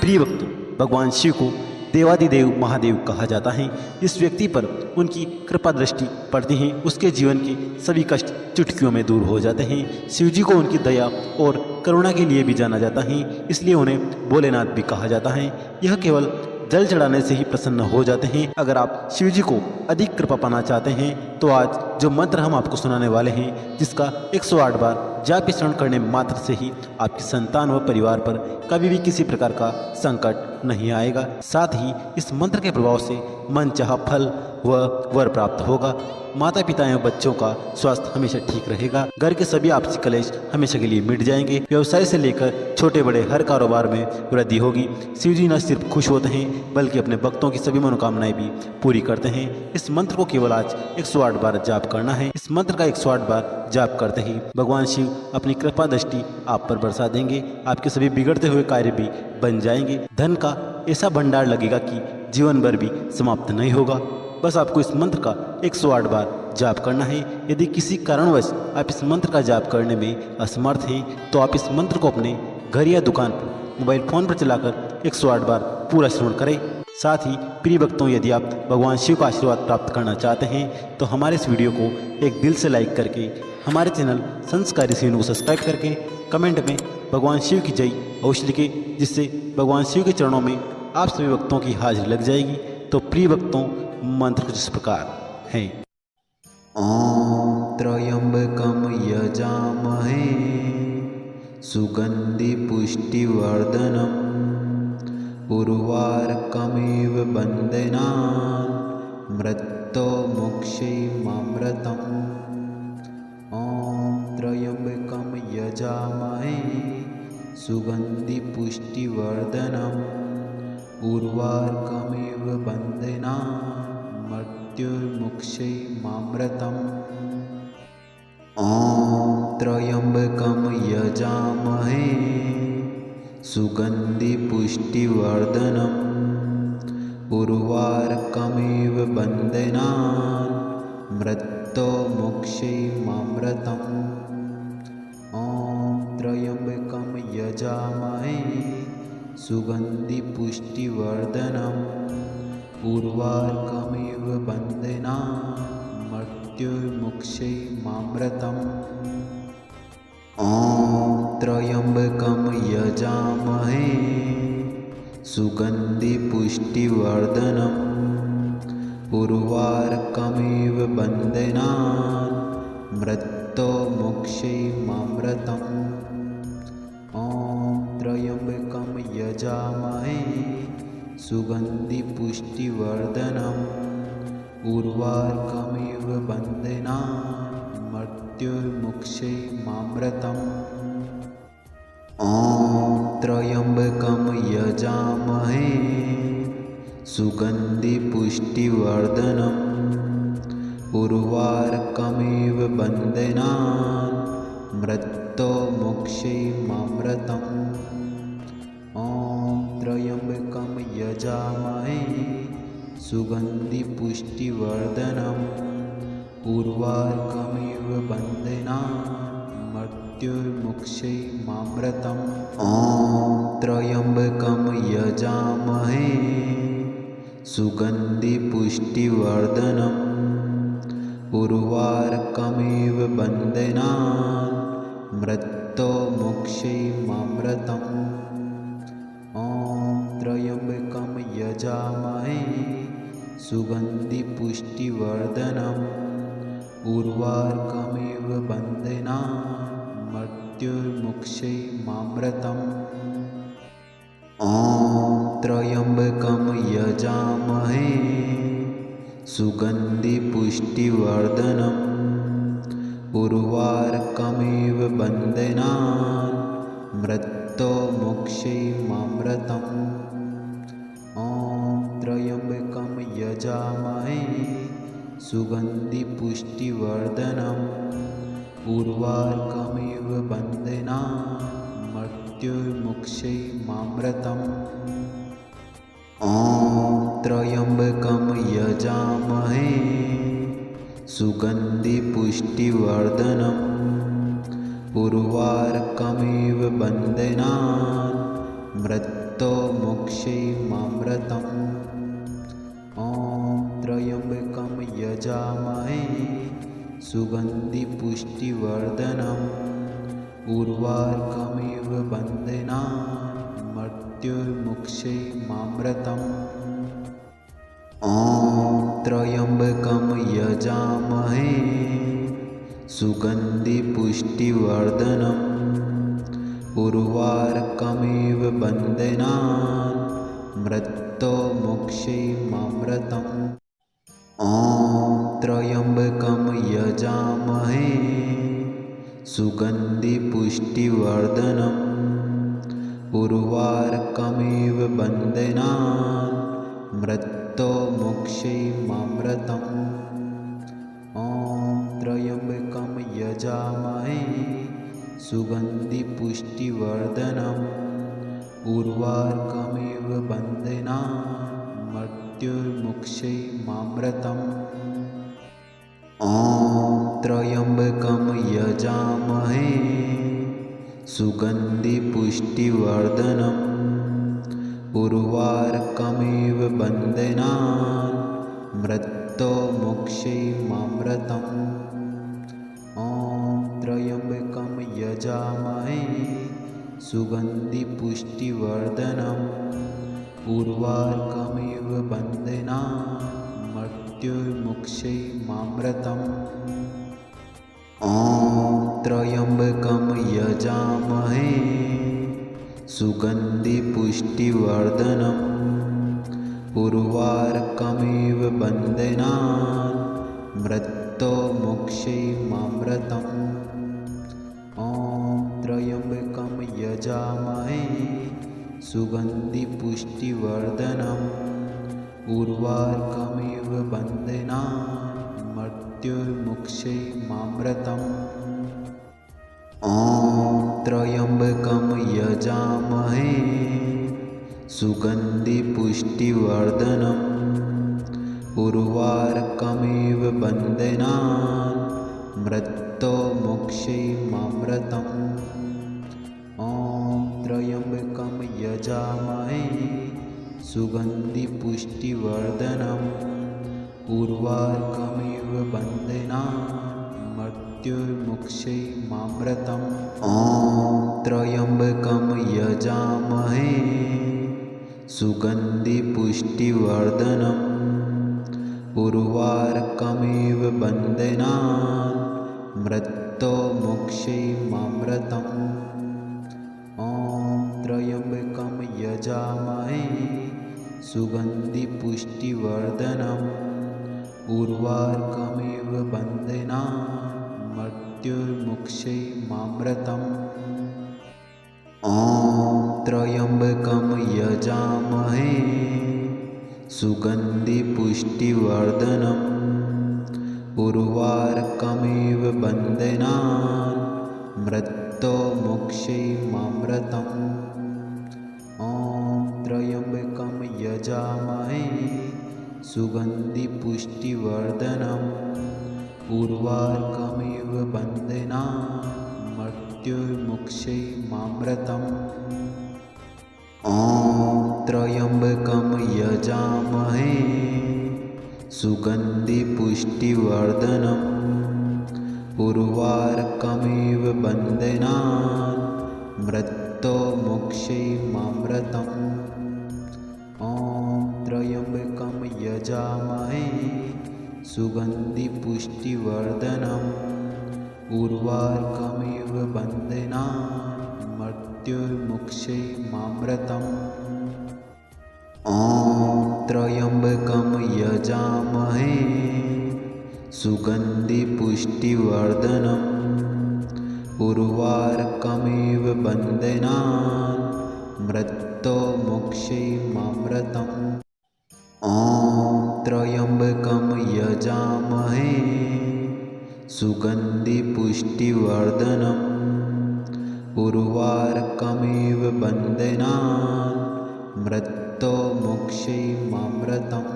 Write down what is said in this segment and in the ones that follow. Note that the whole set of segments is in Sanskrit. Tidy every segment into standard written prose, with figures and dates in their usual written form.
प्रिय भक्तों, भगवान शिव को देवादिदेव महादेव कहा जाता है। जिस व्यक्ति पर उनकी कृपा दृष्टि पड़ती है उसके जीवन के सभी कष्ट चुटकियों में दूर हो जाते हैं। शिव जी को उनकी दया और करुणा के लिए भी जाना जाता है, इसलिए उन्हें भोलेनाथ भी कहा जाता है। यह केवल जल चढ़ाने से ही प्रसन्न हो जाते हैं। अगर आप शिव जी को अधिक कृपा पाना चाहते हैं तो आज जो मंत्र हम आपको सुनाने वाले हैं, जिसका 108 बार जाप स्मरण करने मात्र से ही आपकी संतान व परिवार पर कभी भी किसी प्रकार का संकट नहीं आएगा। साथ ही इस मंत्र के प्रभाव से मनचाहा फल व वर प्राप्त होगा। माता पिता एवं बच्चों का स्वास्थ्य हमेशा ठीक रहेगा। घर के सभी आपसी कलेश हमेशा के लिए मिट जाएंगे। व्यवसाय से लेकर छोटे बड़े हर कारोबार में वृद्धि होगी। शिव जी न सिर्फ खुश होते हैं बल्कि अपने भक्तों की सभी मनोकामनाएं भी पूरी करते हैं। इस मंत्र को केवल आज 108 बार जाप करना है। इस मंत्र का 108 बार जाप करते ही भगवान शिव अपनी कृपा दृष्टि आप पर बरसा देंगे। आपके सभी बिगड़ते हुए कार्य भी बन जाएंगे। धन का ऐसा भंडार लगेगा कि जीवन भर भी समाप्त नहीं होगा। बस आपको इस मंत्र का 108 बार जाप करना है। यदि किसी कारणवश आप इस मंत्र का जाप करने में असमर्थ हैं तो आप इस मंत्र को अपने घर या दुकान पर मोबाइल फोन पर चलाकर 108 बार पूरा श्रवण करें। साथ ही प्रिय भक्तों, यदि आप भगवान शिव का आशीर्वाद प्राप्त करना चाहते हैं तो हमारे इस वीडियो को एक दिल से लाइक करके हमारे चैनल संस्कारी शिव को सब्सक्राइब करके कमेंट में भगवान शिव की जय अवश्य लिखें, जिससे भगवान शिव के चरणों में आप सभी भक्तों की हाजिरी लग जाएगी। तो प्रिय भक्तों, मंत्र कुछ इस प्रकार है। ॐ त्र्यम्बकं यजामहे सुगन्धि पुष्टिवर्धनम् उर्वारुकमिव बन्धनान् मृत्युर्मुक्षीयमामृतम्। ॐ त्र्यम्बकं यजामहे सुगन्धि पुष्टिवर्धनम् उर्वारुकमिव बन्धनान् मृत्युर्मुक्षीयमामृतम्। ॐ त्र्यम्बकं यजामहे सुगन्धि पुष्टिवर्धनम् उर्वारुकमिव बन्धनान् मृत्युर्मुक्षीयमामृतम्। ॐ त्र्यम्बकं यजामहे सुगन्धि पुष्टिवर्धनम् उर्वारुकमिव बन्धनान् मृत्युर्मुक्षीयमामृतम्। ॐ त्र्यम्बकं यजामहे सुगन्धि पुष्टिवर्धनम् उर्वारुकमिव बन्धनान् मृत्युर्मुक्षीयमामृतम्। ॐ त्र्यम्बकं यजामहे सुगन्धि पुष्टिवर्धनम् उर्वारुकमिव बन्धनान् मृत्युर्मुक्षीयमामृतम्। ॐ त्र्यम्बकं यजामहे सुगन्धि पुष्टिवर्धनम् उर्वारुकमिव बन्धनान् मृत्युर्मुक्षीयमामृतम्। ॐ त्र्यम्बकं यजामहे सुगन्धि पुष्टिवर्धनम् उर्वारुकमिव बन्धनान् मृत्युर्मुक्षीयमामृतम्। ॐ त्र्यम्बकं यजामहे सुगन्धि पुष्टिवर्धनम् उर्वारुकमिव बन्धनान् मृत्युर्मुक्षीयमामृतम्। ॐ त्र्यम्बकं यजामहे सुगन्धि पुष्टिवर्धनम् उर्वारुकमिव बन्धनान् मृत्युर्मुक्षीयमामृतम्। ॐ त्र्यम्बकं यजामहे सुगन्धि पुष्टिवर्धनम् उर्वारुकमिव बन्धनान् मृत्युर्मुक्षीयमामृतम्। ॐ त्र्यम्बकं यजामहे सुगन्धि पुष्टिवर्धनम् उर्वारुकमिव बन्धनान् मृत्युर्मुक्षीयमामृतम्। ॐ त्र्यम्बकं यजामहे सुगन्धि पुष्टिवर्धनम् उर्वारुकमिव बन्धनान् मृत्युर्मुक्षीयमामृतम्। मृत्यो मोक्षैमामृतम् ॐ त्र्यम्बकं यजामहे सुगन्धिपुष्टिवर्धनम् उर्वारुकमिव बन्धनान् मृत्युर्मुक्षैमामृतम् ॐ त्र्यम्बकं यजामहे सुगन्धिपुष्टिवर्धनम् उर्वारुकमिव बन्धनान् मृत्यो मोक्षैमामृतम् ॐ त्र्यम्बकं यजामहे सुगन्धिपुष्टिवर्धनम् उर्वारुकमिव बन्धनान् मृत्यो मोक्षैमामृतम् ॐ त्र्यम्बकं यजामहे सुगन्धिपुष्टिवर्धनम् उर्वारुकमिव बन्धनान् मृत्युर्मुक्षैमामृतम् ॐ त्र्यम्बकं यजामहे सुगन्धिपुष्टिवर्धनम् उर्वारुकमिव बन्धनान् मृत्यो मोक्षैमामृतम् ॐ त्र्यम्बकं यजामहे सुगन्धिपुष्टिवर्धनम् उर्वारुकमिव बन्धनान् मृत्युर्मुक्षैमामृतम् ॐ त्र्यम्बकं यजामहे सुगन्धिपुष्टिवर्धनम् उर्वारुकमिव बन्धनान् मृत्यो मोक्षैमामृतम् ॐ त्र्यम्बकं यजामहे सुगन्धिपुष्टिवर्धनम् उर्वारुकमिव बन्धनान् मृत्युर्मुक्षैमामृतम् ॐ त्र्यम्बकं यजामहे सुगन्धिपुष्टिवर्धनम् उर्वारुकमिव बन्धनान् मृत्यो मोक्षैमामृतम् ॐ त्र्यम्बकं यजामहे सुगन्धिपुष्टिवर्धनम् उर्वारुकमिव बन्धनान् मृत्युर्मुक्षैमामृतम् ॐ त्र्यम्बकं यजामहे सुगन्धिपुष्टिवर्धनम् उर्वारुकमिव बन्धनान् मृत्यो मोक्षैमामृतम् ॐ त्र्यम्बकं यजामहे सुगन्धिपुष्टिवर्धनम् उर्वारुकमिव बन्धनान् मृत्युर्मुक्षैमामृतम् ॐ त्र्यम्बकं यजामहे सुगन्धिपुष्टिवर्धनम् उर्वारुकमिव बन्धनान् मृत्यो मोक्षैमामृतम् ॐ त्र्यम्बकं यजामहे सुगन्धिपुष्टिवर्धनम् उर्वारुकमिव बन्धनान् मृत्युर्मुक्षैमामृतम् ॐ त्र्यम्बकं यजामहे सुगन्धिपुष्टिवर्धनम् उर्वारुकमिव बन्धनान् मृत्यो मोक्षैमामृतम् ॐ त्र्यम्बकं यजामहे सुगन्धिपुष्टिवर्धनम् उर्वारुकमिव बन्धनान् मृत्युर्मुक्षैमामृतम् ॐ त्र्यम्बकं यजामहे सुगन्धिपुष्टिवर्धनम् उर्वारुकमिव बन्धनान् मृत्यो मोक्षैमामृतम् ॐ त्र्यम्बकं यजामहे सुगन्धिपुष्टिवर्धनम् उर्वारुकमिव बन्धनान् मृत्यो मोक्षैमामृतम्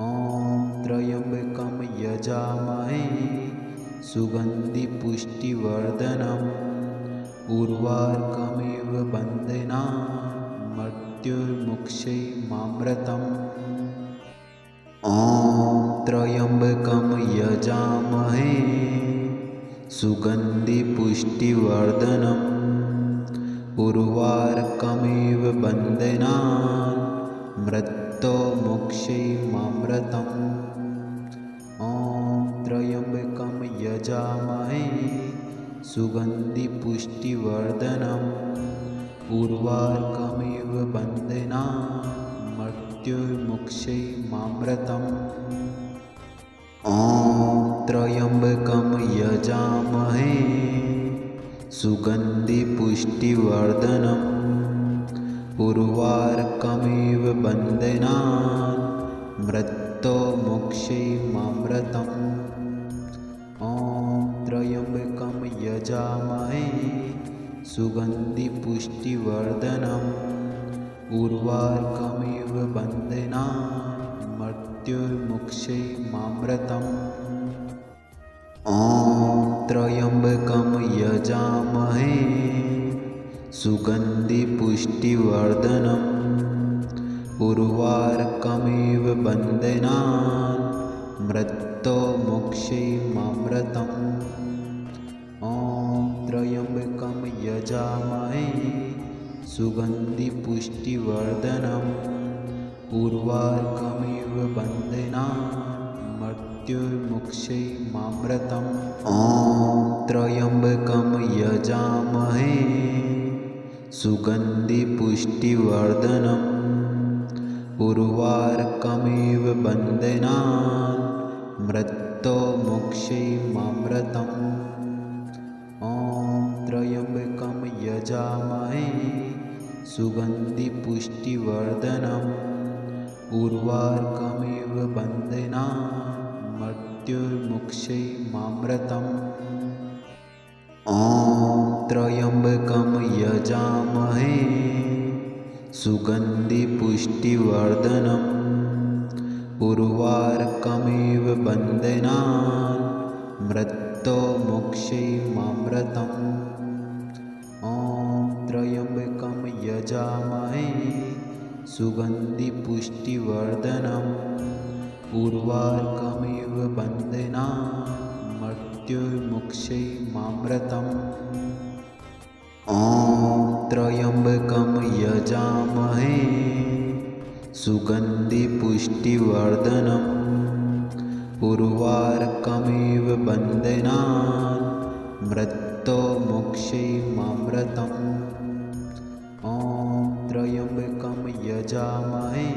ॐ त्र्यम्बकं यजामहे सुगन्धिपुष्टिवर्धनम् उर्वारुकमिव बन्धनान् मृत्युर्मुक्षैमामृतम्। ॐ त्र्यम्बकं यजामहे सुगन्धिपुष्टिवर्धनम् उर्वारुकमिव बन्धनान् मृत्युर्मुक्षैमामृतम्। ॐ त्र्यम्बकं यजामहे सुगन्धिपुष्टिवर्धनम् उर्वारुकमिव बन्धनान् मृत्युर्मुक्षैमामृतम्। ॐ त्र्यम्बकं यजामहे सुगन्धिपुष्टिवर्धनम् उर्वारुकमिव बन्धनान् मृत्युर्मुक्षैमामृतम्। ॐ त्र्यम्बकं यजामहे सुगन्धिपुष्टिवर्धनम् उर्वारुकमिव बन्धनान् मृत्युर्मुक्षैमामृतम्। ॐ त्र्यम्बकं यजामहे सुगन्धिपुष्टिवर्धनम् उर्वारुकमिव बन्धनान् मृत्युर्मुक्षैमामृतम्। ॐ त्र्यम्बकं यजामहे सुगन्धिपुष्टिवर्धनम् उर्वारुकमिव बन्धनान् मृत्युर्मुक्षैमामृतम्। ॐ त्र्यम्बकं यजामहे सुगन्धिपुष्टिवर्धनम् उर्वारुकमिव बन्धनान् मृत्युर्मुक्षैमामृतम्। ॐ त्र्यम्बकं यजामहे सुगन्धिपुष्टिवर्धनम् उर्वारुकमिव बन्धनान् मृत्युर्मुक्षैमामृतम्। ॐ त्र्यम्बकं यजामहे सुगन्धिपुष्टिवर्धनम् उर्वारुकमिव बन्धनान् मृत्युर्मुक्षैमामृतम्। ॐ त्र्यम्बकं यजामहे सुगन्धिपुष्टिवर्धनम् उर्वारुकमिव बन्धनान् मृत्युर्मुक्षैमामृतम्। ॐ त्र्यम्बकं यजामहे सुगन्धिपुष्टिवर्धनम् उर्वारुकमिव बन्धनान् मृत्युर्मुक्षैमामृतम्। ॐ त्र्यम्बकं यजामहे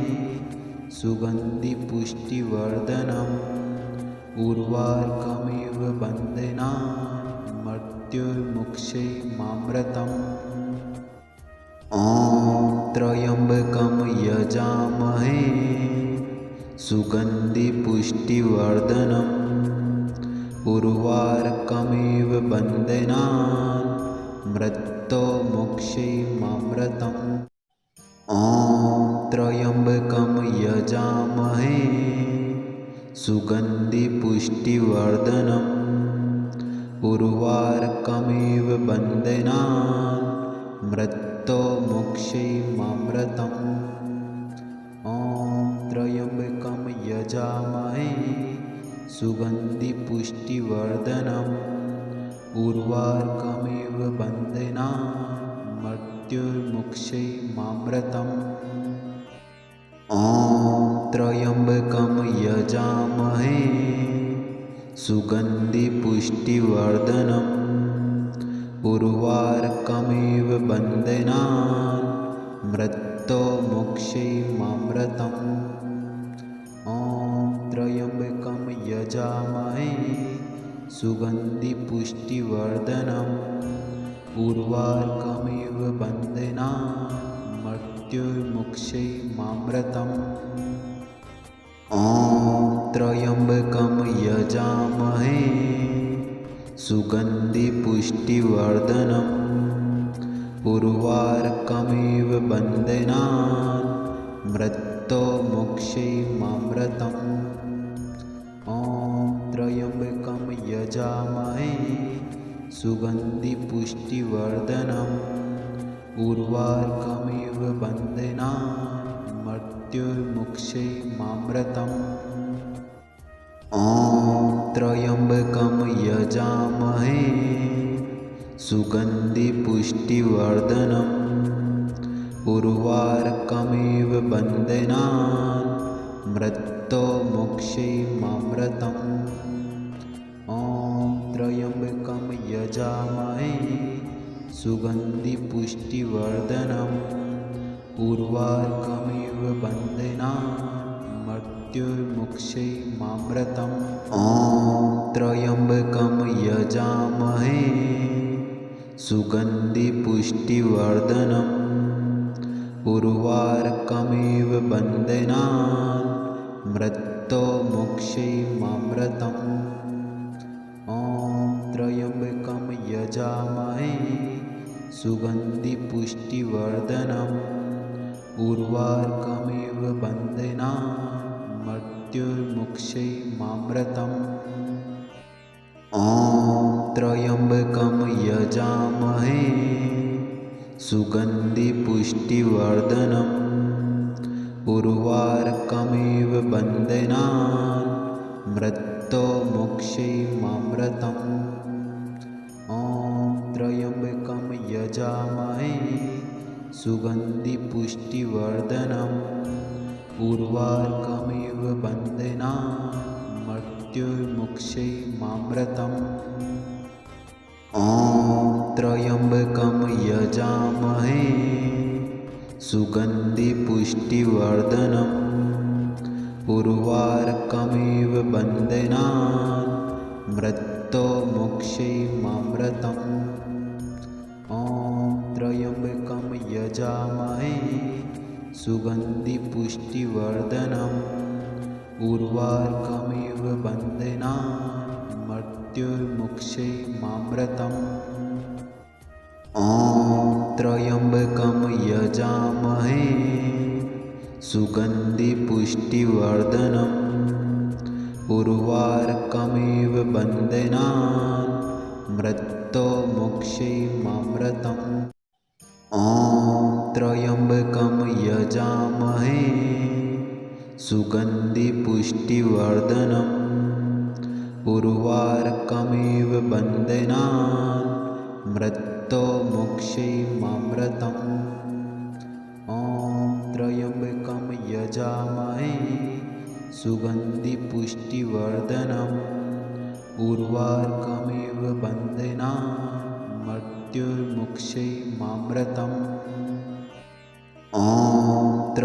सुगन्धिपुष्टिवर्धनम् उर्वारुकमिव बन्धनान् मृत्युर्मुक्षैमामृतम्। ॐ त्र्यम्बकं यजामहे सुगन्धिपुष्टिवर्धनम् उर्वारुकमिव बन्धनान् मृत्युर्मुक्षैमामृतम्। ॐ त्र्यम्बकं यजामहे सुगन्धिपुष्टिवर्धनम् उर्वारुकमिव बन्धनान् मृत्युर्मुक्षैमामृतम्। ॐ त्र्यम्बकं यजामहे सुगन्धिपुष्टिवर्धनम् उर्वारुकमिव बन्धनान् मृत्युर्मुक्षैमामृतम्। ॐ त्र्यम्बकं यजामहे सुगन्धिपुष्टिवर्धनम् उर्वारुकमिव बन्धनान् मृत्युर्मुक्षैमामृतम्। ॐ त्र्यम्बकं यजामहे सुगन्धिपुष्टिवर्धनम् उर्वारुकमिव बन्धनान् मृत्युर्मुक्षैमामृतम्। ॐ त्र्यम्बकं यजामहे सुगन्धिपुष्टिवर्धनम् उर्वारुकमिव बन्धनान् मृत्युर्मुक्षैमामृतम्। ॐ त्र्यम्बकं यजामहे सुगन्धिपुष्टिवर्धनम् उर्वार्कमिव बन्धनान् मृत्युर्मुक्षैमामृतम् ॐ त्र्यम्बकं यजामहे सुगन्धिपुष्टिवर्धनम् उर्वार्कमिव बन्धनान् मृत्युर्मुक्षैमामृतम् ॐ त्र्यम्बकं यजामहे सुगन्धिपुष्टिवर्धनम् उर्वार्कमिव बन्धनान् मृत्युर्मुक्षैमामृतम् ॐ त्र्यम्बकं यजामहे सुगन्धिपुष्टिवर्धनम् उर्वार्कमिव बन्धनान् मृत्युर्मुक्षैमामृतम् ॐ त्र्यम्बकं यजामहे सुगन्धिपुष्टिवर्धनम् उर्वार्कमिव बन्धनान् मृत्युर्मुक्षैमामृतम् ॐ त्र्यम्बकं यजामहे सुगन्धिपुष्टिवर्धनम् उर्वार्कमिव बन्धनान् मृत्युर्मुक्षैमामृतम् ॐ त्र्यम्बकं यजामहे सुगन्धिपुष्टिवर्धनम् उर्वार्कमिव बन्धनान् मृत्युर्मुक्षैमामृतम् ॐ त्र्यम्बकं यजामहे सुगन्धिपुष्टिवर्धनम् उर्वार्कमिव बन्धनान् मृत्युर्मुक्षैमामृतम् ॐ त्र्यम्बकं यजामहे सुगन्धिपुष्टिवर्धनम् उर्वार्कमिव बन्धनान् मृत्युर्मुक्षैमामृतम् ॐ त्र्यम्बकं यजामहे सुगन्धिपुष्टिवर्धनम् उर्वार्कमिव बन्धनान् मृत्युर्मुक्षैमामृतम् ॐ त्र्यम्बकं यजामहे सुगन्धिपुष्टिवर्धनम् उर्वार्कमिव बन्धनान् मृत्युर्मुक्षैमामृतम् ॐ त्र्यम्बकं यजामहे सुगन्धिपुष्टिवर्धनम् उर्वार्कमिव बन्धनान् मृत्युर्मुक्षैमामृतम् ॐ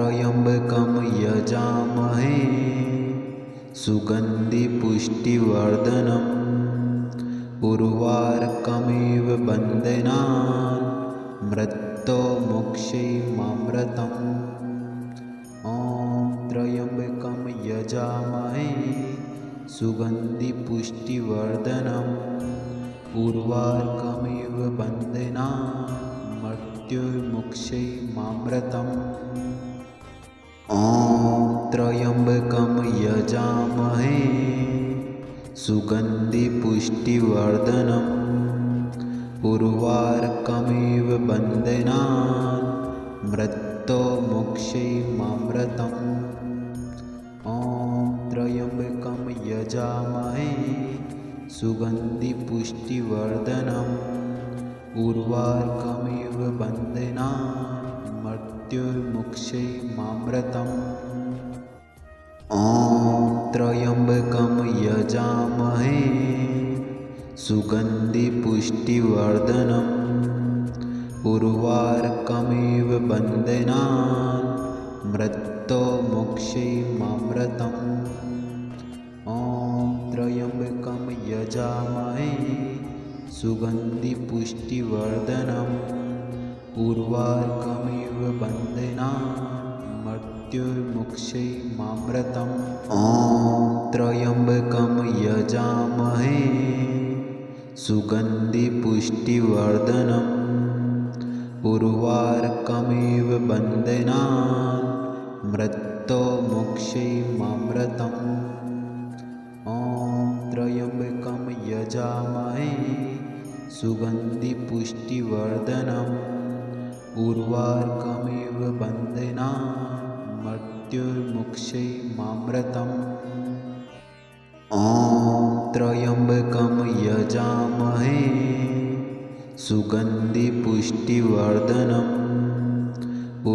त्र्यम्बकं यजामहे सुगन्धिपुष्टिवर्धनम् उर्वार्कमिव बन्धनान् मृत्युर्मुक्षैमामृतम् ॐ त्र्यम्बकं यजामहे सुगन्धिपुष्टिवर्धनम् उर्वार्कमिव बन्धनान् मृत्युर्मुक्षैमामृतम् ॐ त्र्यम्बकं यजामहे सुगन्धिपुष्टिवर्धनम् उर्वार्कमिव बन्धनान् मृत्युर्मुक्षैमामृतम् ॐ त्र्यम्बकं यजामहे सुगन्धिपुष्टिवर्धनम् उर्वार्कमिव बन्धनान् मृत्युर्मुक्षैमामृतम् ॐ त्र्यम्बकं यजामहे सुगन्धिपुष्टिवर्धनम् उर्वार्कमिव बन्धनान् मृत्युर्मुक्षैमामृतम् ॐ त्र्यम्बकं यजामहे सुगन्धिपुष्टिवर्धनम् उर्वार्कमिव बन्धनान् मृत्युर्मुक्षैमामृतम् ॐ त्र्यम्बकं यजामहे सुगन्धिपुष्टिवर्धनम् उर्वार्कमिव बन्धनान् मृत्युर्मुक्षैमामृतम् ॐ त्र्यम्बकं यजामहे सुगन्धिपुष्टिवर्धनम् उर्वारुकमिव बन्धनान् मृत्युर्मुक्षैमामृतम् ॐ त्र्यम्बकं यजामहे सुगन्धिपुष्टिवर्धनम्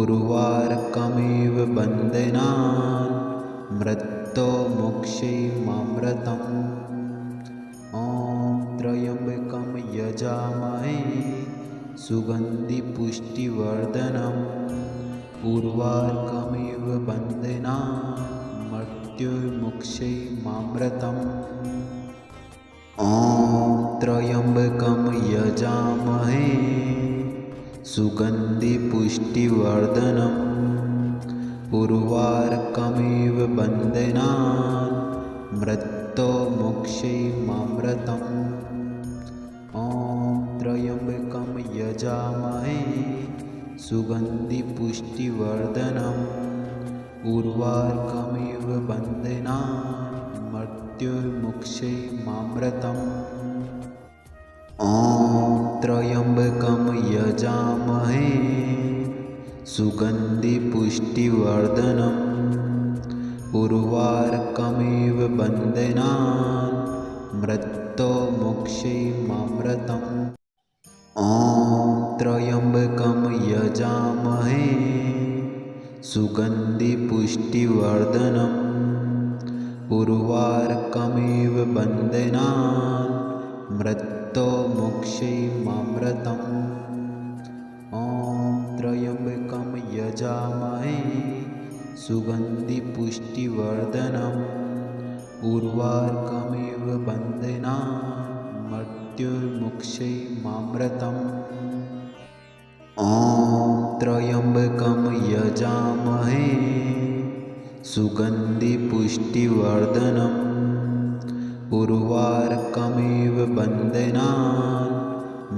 उर्वारुकमिव बन्धनान् मृत्युर्मुक्षैमामृतम् ॐ त्र्यम्बकं यजामहे सुगन्धिपुष्टिवर्धनम् उर्वारुकमिव बन्धनान् मृत्युर्मुक्षैमामृतम् ॐ त्र्यम्बकं यजामहे सुगन्धिपुष्टिवर्धनम् उर्वारुकमिव बन्धनान् मृत्युर्मुक्षैमामृतम् ॐ त्र्यम्बकं यजामहे सुगन्धिपुष्टिवर्धनम् उर्वारुकमिव बन्धनान् मृत्युर्मुक्षैमामृतम् ॐ त्र्यम्बकं यजामहे सुगन्धिपुष्टिवर्धनम् उर्वारुकमिव बन्धनान् मृत्युर्मुक्षैमामृतम् ॐ त्र्यम्बकं यजामहे सुगन्धिपुष्टिवर्धनम् उर्वारुकमिव बन्धनान् मृत्युर्मुक्षैमामृतम् ॐ त्र्यम्बकं यजामहे सुगन्धिपुष्टिवर्धनम् उर्वारुकमिव बन्धनान् मृत्युर्मुक्षैमामृतम् ॐ त्र्यम्बकं यजामहे सुगन्धिपुष्टिवर्धनम् उर्वारुकमिव बन्धनान्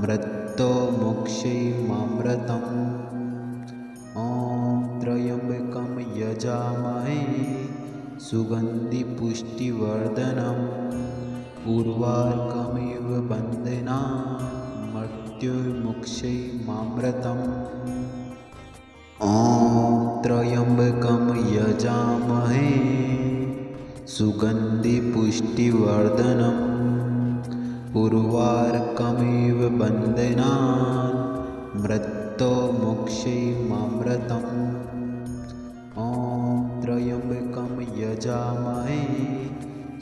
मृत्युर्मुक्षैमामृतम् ॐ त्र्यम्बकं यजामहे सुगन्धिपुष्टिवर्धनम् उर्वारुकमिव बन्धनान् मृत्युर्मुक्षैमामृतम् ॐ त्र्यम्बकं यजामहे सुगन्धिपुष्टिवर्धनम् उर्वारुकमिव बन्धनान् मृत्युर्मुक्षैमामृतम् ॐ त्र्यम्बकं यजामहे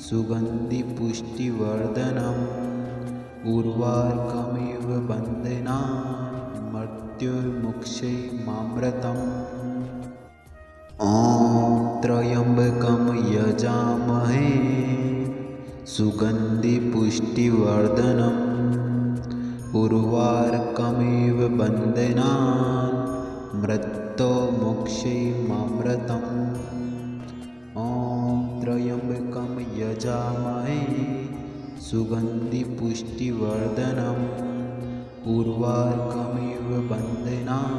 सुगन्धिपुष्टिवर्धनम् उर्वारुकमिव बन्धनान् मृत्युर्मुक्षैमामृतम् ॐ त्र्यम्बकं यजामहे सुगन्धिपुष्टिवर्धनम् उर्वारुकमिव बन्धनान् मृत्युर्मुक्षैमामृतम् ॐ त्र्यम्बकं यजामहे सुगन्धिपुष्टिवर्धनम् उर्वारुकमिव बन्धनान्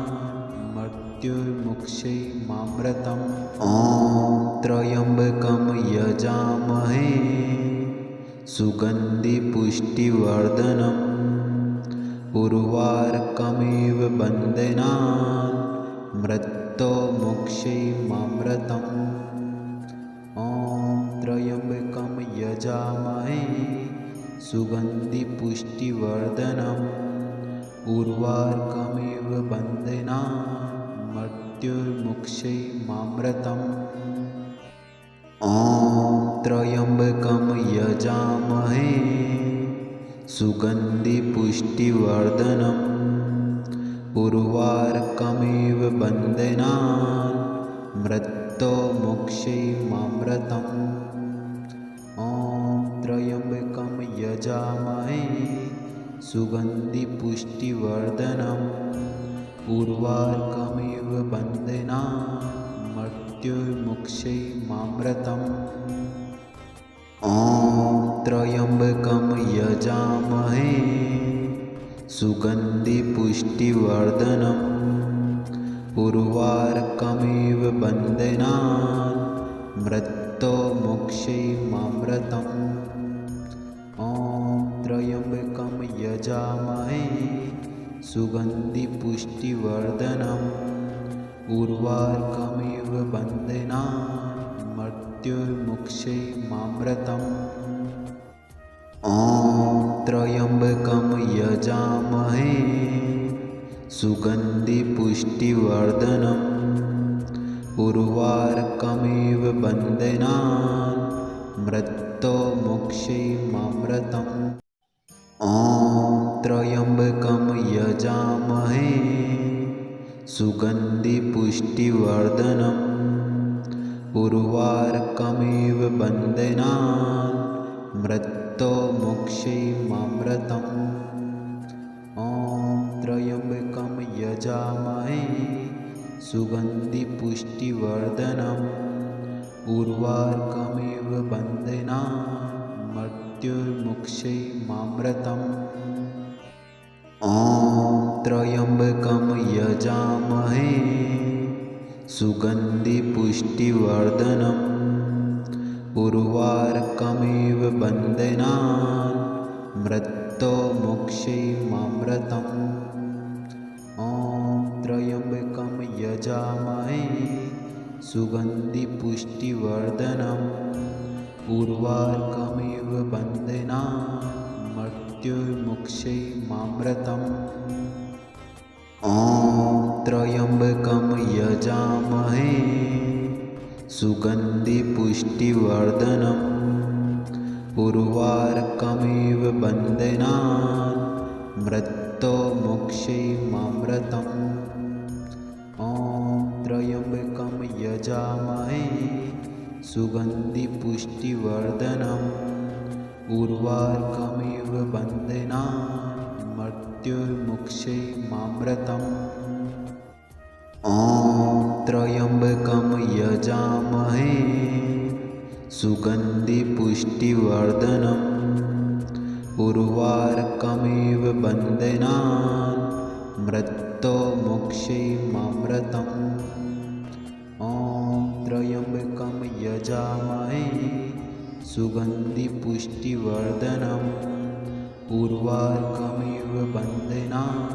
मृत्युर्मुक्षैमामृतम् ॐ त्र्यम्बकं यजामहे सुगन्धिपुष्टिवर्धनम् उर्वारुकमिव बन्धनान् मृत्युर्मुक्षैमामृतम् ॐ त्र्यम्बकं यजामहे सुगन्धिपुष्टिवर्धनम् उर्वारुकमिव बन्धनान् मृत्युर्मुक्षैमामृतम् ॐ त्र्यम्बकं यजामहे सुगन्धिपुष्टिवर्धनम् उर्वारुकमिव बन्धनान् मृत्युर्मुक्षैमामृतम् ॐ त्र्यम्बकं यजामहे सुगन्धिपुष्टिवर्धनम् उर्वारुकमिव बन्धनान् मृत्युर्मुक्षैमामृतम् ॐ त्र्यम्बकं यजामहे सुगन्धिपुष्टिवर्धनम् उर्वारुकमिव बन्धनान् मृत्युर्मुक्षैमामृतम् ॐ त्र्यम्बकं यजामहे सुगन्धिपुष्टिवर्धनम् उर्वारुकमिव बन्धनान् मृत्युर्मुक्षैमामृतम् ॐ त्र्यम्बकं यजामहे सुगन्धिपुष्टिवर्धनम् उर्वारुकमिव बन्धनान् मृत्युर्मुक्षैमामृतम् ॐ त्र्यम्बकं यजामहे सुगन्धिपुष्टिवर्धनम् उर्वारुकमिव बन्धनान् मृत्युर्मुक्षैमामृतम् ॐ त्र्यम्बकं यजामहे सुगन्धिपुष्टिवर्धनम् उर्वारुकमिव बन्धनान् मृत्युर्मुक्षैमामृतम् ॐ त्र्यम्बकं यजामहे सुगन्धिपुष्टिवर्धनम् उर्वारुकमिव बन्धनान् मृत्युर्मुक्षैमामृतम् ॐ त्र्यम्बकं यजामहे सुगन्धिपुष्टिवर्धनम् उर्वारुकमिव बन्धनान् मृत्युर्मुक्षैमामृतम् ॐ त्र्यम्बकं यजामहे सुगन्धिपुष्टिवर्धनम् उर्वारुकमिव बन्धनान् मृत्युर्मुक्षैमामृतम् ॐ त्र्यम्बकं यजामहे सुगन्धिपुष्टिवर्धनम् उर्वारुकमिव बन्धनान् मृत्युर्मुक्षैमामृतम् ॐ त्र्यम्बकं यजामहे सुगन्धिपुष्टिवर्धनम् उर्वारुकमिव बन्धनान् मृत्युर्मुक्षैमामृतम् ॐ त्र्यम्बकं यजामहे सुगन्धिपुष्टिवर्धनम् उर्वारुकमिव बन्धनान्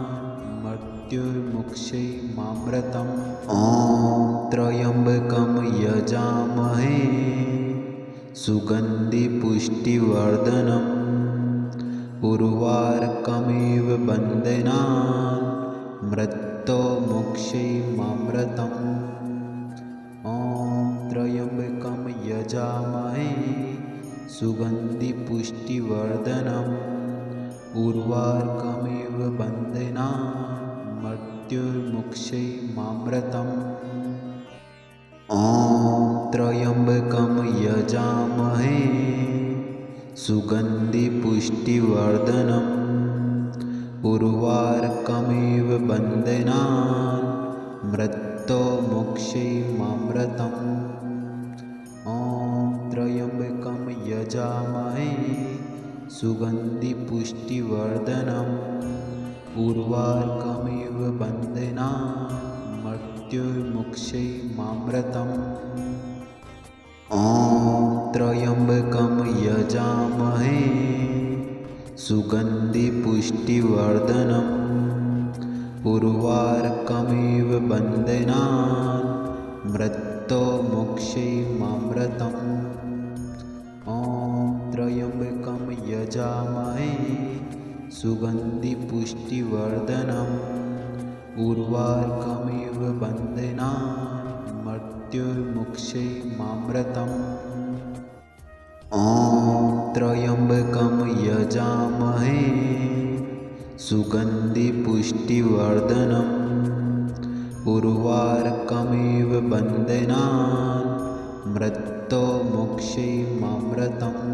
मृत्युर्मुक्षैमामृतम् ॐ त्र्यम्बकं यजामहे सुगन्धिपुष्टिवर्धनम् उर्वारुकमिव बन्धनान् मृत्युर्मुक्षैमामृतम् ॐ त्र्यम्बकं यजामहे सुगन्धिपुष्टिवर्धनम् उर्वारुकमिव बन्धनान् मृत्युर्मुक्षैमामृतम् ॐ त्र्यम्बकं यजामहे सुगन्धिपुष्टिवर्धनम् उर्वारुकमिव बन्धनान् मृत्युर्मुक्षैमामृतम् ॐ त्र्यम्बकं यजामहे सुगन्धिपुष्टिवर्धनम् उर्वारुकमिव बन्धनान् मृत्युर्मुक्षैमामृतम् ॐ त्र्यम्बकं यजामहे सुगन्धिपुष्टिवर्धनम् उर्वारुकमिव बन्धनान् मृत्युर्मुक्षैमामृतम् ॐ त्र्यम्बकं यजामहे सुगन्धिपुष्टिवर्धनम् उर्वारुकमिव बन्धनान् मृत्युर्मुक्षैमामृतम् ॐ त्र्यम्बकं यजामहे सुगन्धिपुष्टिवर्धनम् उर्वारुकमिव बन्धनान् मृत्युर्मुक्षैमामृतम्